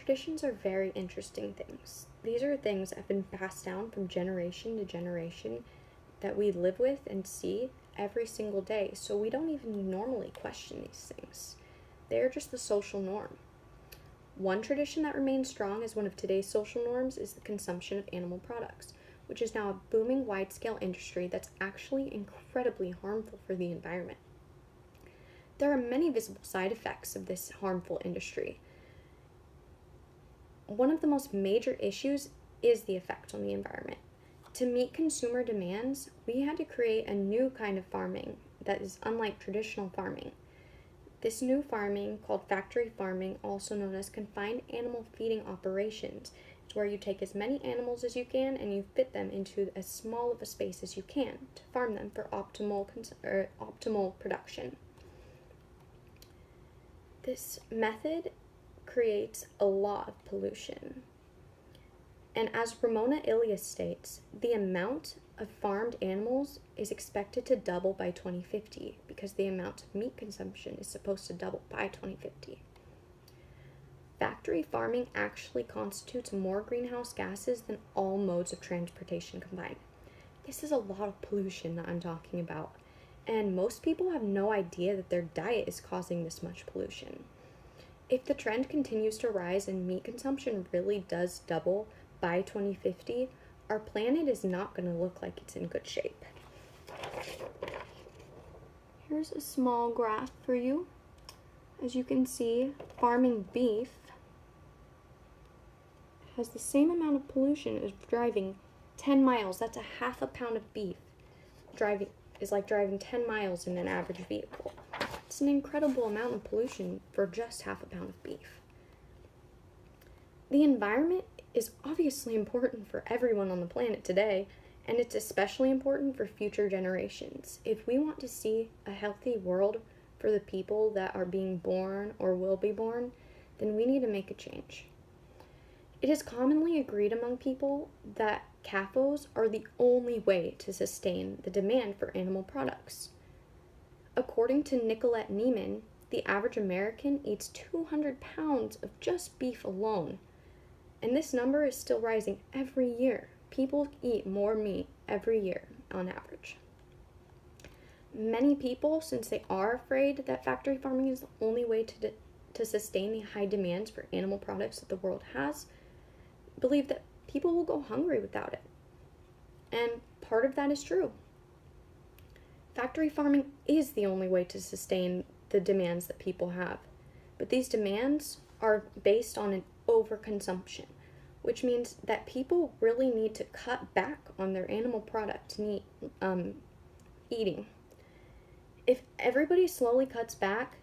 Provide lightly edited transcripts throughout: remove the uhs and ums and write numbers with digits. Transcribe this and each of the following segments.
traditions are very interesting things. These are things that have been passed down from generation to generation that we live with and see every single day, so we don't even normally question these things. They're just the social norm. One tradition that remains strong as one of today's social norms is the consumption of animal products, which is now a booming wide-scale industry that's actually incredibly harmful for the environment. There are many visible side effects of this harmful industry. One of the most major issues is the effect on the environment. To meet consumer demands, we had to create a new kind of farming that is unlike traditional farming. This new farming, called factory farming, also known as confined animal feeding operations, is where you take as many animals as you can and you fit them into as small of a space as you can to farm them for optimal production. This method creates a lot of pollution. And as Ramona Ilias states, the amount of farmed animals is expected to double by 2050 because the amount of meat consumption is supposed to double by 2050. Factory farming actually constitutes more greenhouse gases than all modes of transportation combined. This is a lot of pollution that I'm talking about, and most people have no idea that their diet is causing this much pollution. If the trend continues to rise and meat consumption really does double by 2050, our planet is not going to look like it's in good shape. Here's a small graph for you. As you can see, farming beef has the same amount of pollution as driving 10 miles. That's a half a pound of beef. Driving is like driving 10 miles in an average vehicle. It's an incredible amount of pollution for just half a pound of beef. The environment is obviously important for everyone on the planet today, and it's especially important for future generations. If we want to see a healthy world for the people that are being born or will be born, then we need to make a change. It is commonly agreed among people that CAFOs are the only way to sustain the demand for animal products. According to Nicolette Neiman, the average American eats 200 pounds of just beef alone, and this number is still rising every year. People eat more meat every year on average. Many people, since they are afraid that factory farming is the only way to sustain the high demands for animal products that the world has, believe that people will go hungry without it. And part of that is true. Factory farming is the only way to sustain the demands that people have. But these demands are based on an overconsumption, which means that people really need to cut back on their animal product meat eating. If everybody slowly cuts back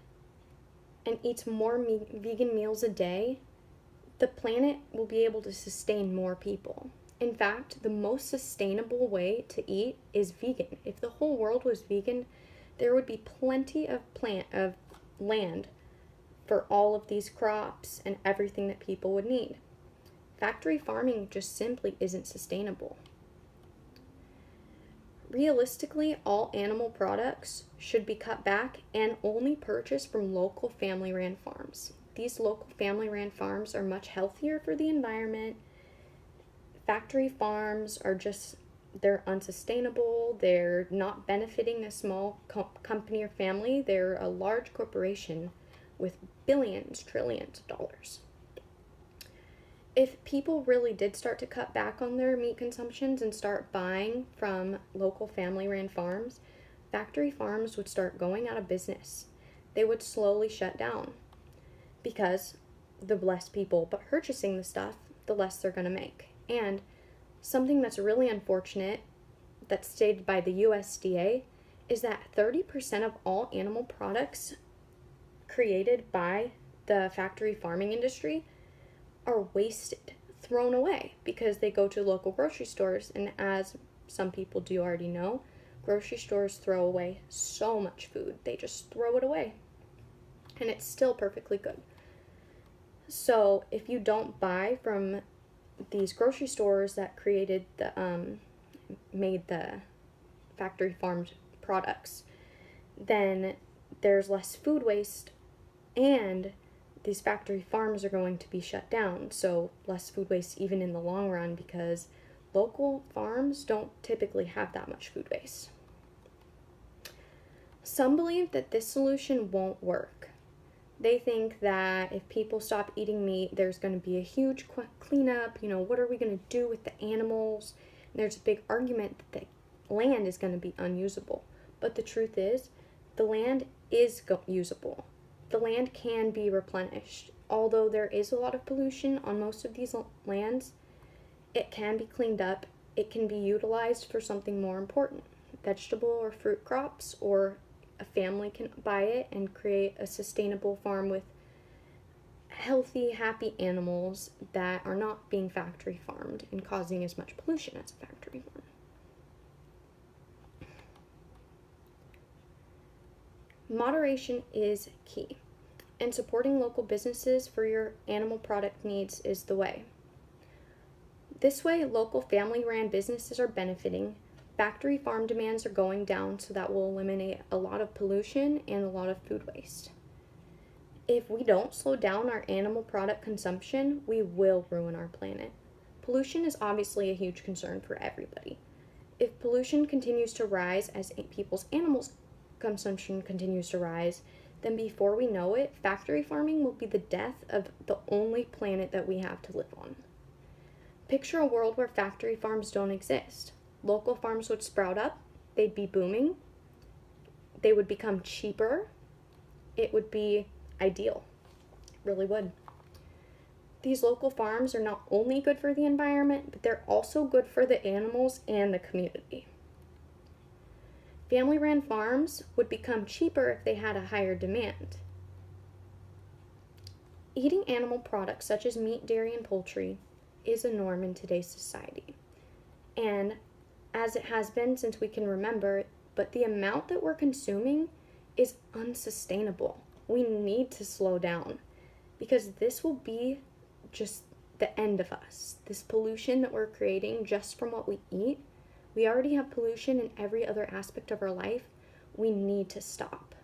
and eats more vegan meals a day, the planet will be able to sustain more people. In fact, the most sustainable way to eat is vegan. If the whole world was vegan, there would be plenty of land for all of these crops and everything that people would need. Factory farming just simply isn't sustainable. Realistically, all animal products should be cut back and only purchased from local family-ran farms. These local family-ran farms are much healthier for the environment. Factory farms are they're unsustainable. They're not benefiting a small company or family. They're a large corporation with billions, trillions of dollars. If people really did start to cut back on their meat consumptions and start buying from local family-ran farms, factory farms would start going out of business. They would slowly shut down because the less people purchasing the stuff, the less they're going to make. And something that's really unfortunate that's stated by the USDA is that 30% of all animal products created by the factory farming industry are wasted, thrown away, because they go to local grocery stores, and as some people do already know, grocery stores throw away so much food. They just throw it away, and it's still perfectly good. So if you don't buy from these grocery stores that made the factory farmed products, then there's less food waste, and these factory farms are going to be shut down, so less food waste even in the long run because local farms don't typically have that much food waste. Some believe that this solution won't work. They think that if people stop eating meat, there's going to be a huge cleanup. What are we going to do with the animals? And there's a big argument that the land is going to be unusable. But the truth is, the land is usable. The land can be replenished. Although there is a lot of pollution on most of these lands, it can be cleaned up. It can be utilized for something more important, vegetable or fruit crops, or a family can buy it and create a sustainable farm with healthy, happy animals that are not being factory farmed and causing as much pollution as a factory farm. Moderation is key, and supporting local businesses for your animal product needs is the way. This way, local family-ran businesses are benefiting. Factory farm demands are going down, so that will eliminate a lot of pollution and a lot of food waste. If we don't slow down our animal product consumption, we will ruin our planet. Pollution is obviously a huge concern for everybody. If pollution continues to rise as people's animals consumption continues to rise, then before we know it, factory farming will be the death of the only planet that we have to live on. Picture a world where factory farms don't exist. Local farms would sprout up, they'd be booming, they would become cheaper, it would be ideal. It really would. These local farms are not only good for the environment, but they're also good for the animals and the community. Family-ran farms would become cheaper if they had a higher demand. Eating animal products such as meat, dairy, and poultry is a norm in today's society. And as it has been since we can remember, but the amount that we're consuming is unsustainable. We need to slow down because this will be just the end of us. This pollution that we're creating just from what we eat, we already have pollution in every other aspect of our life. We need to stop.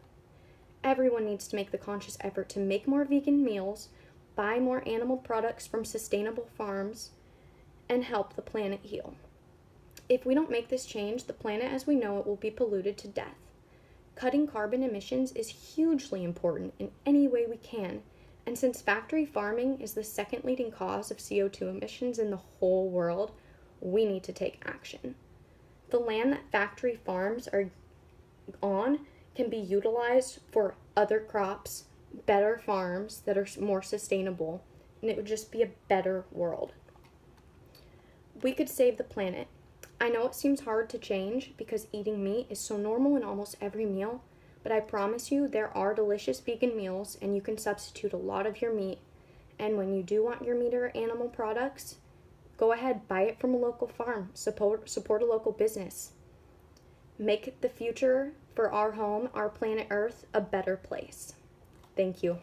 Everyone needs to make the conscious effort to make more vegan meals, buy more animal products from sustainable farms, and help the planet heal. If we don't make this change, the planet as we know it will be polluted to death. Cutting carbon emissions is hugely important in any way we can, and since factory farming is the second leading cause of CO2 emissions in the whole world, we need to take action. The land that factory farms are on can be utilized for other crops, better farms that are more sustainable, and it would just be a better world. We could save the planet. I know it seems hard to change because eating meat is so normal in almost every meal, but I promise you there are delicious vegan meals and you can substitute a lot of your meat. And when you do want your meat or animal products, go ahead, buy it from a local farm, support a local business. Make the future for our home, our planet Earth, a better place. Thank you.